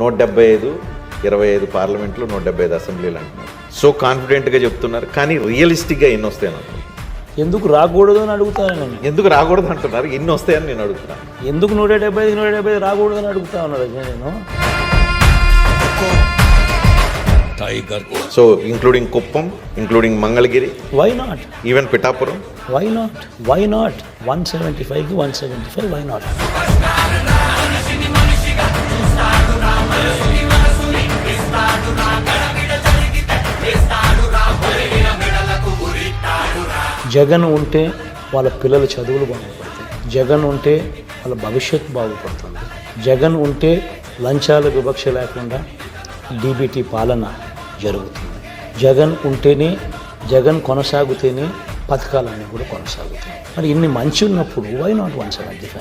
175, 25 పార్లమెంట్లు, 175 అసెంబ్లీలు అంటున్నారు. సో కాన్ఫిడెంట్గా చెప్తున్నారు, కానీ రియలిస్టిక్గా ఎన్ని వస్తాయని అంటున్నారు. ఎందుకు రాకూడదు అని అడుగుతాను నేను. ఎందుకు రాకూడదు అంటున్నారు, ఎన్ని వస్తాయని నేను అడుగుతున్నాను. ఎందుకు 175 రాకూడదు అని అడుగుతా ఉన్నాడు నేను. So including Kuppam, including Mangalagiri, why not, even Pithapuram, why not, why not 175కి 175, వై నాట్. జగన్ ఉంటే వాళ్ళ పిల్లల చదువులు బాగుపడతాయి, జగన్ ఉంటే వాళ్ళ భవిష్యత్తు బాగుపడుతుంది, జగన్ ఉంటే లంచాల వివక్ష లేకుండా డీబీటీ పాలన జరుగుతుంది, జగన్ ఉంటేనే, జగన్ కొనసాగితేనే పథకాలన్నీ కూడా కొనసాగుతాయి. మరి ఇన్ని మంచి ఉన్నప్పుడు వై నాట్ 175?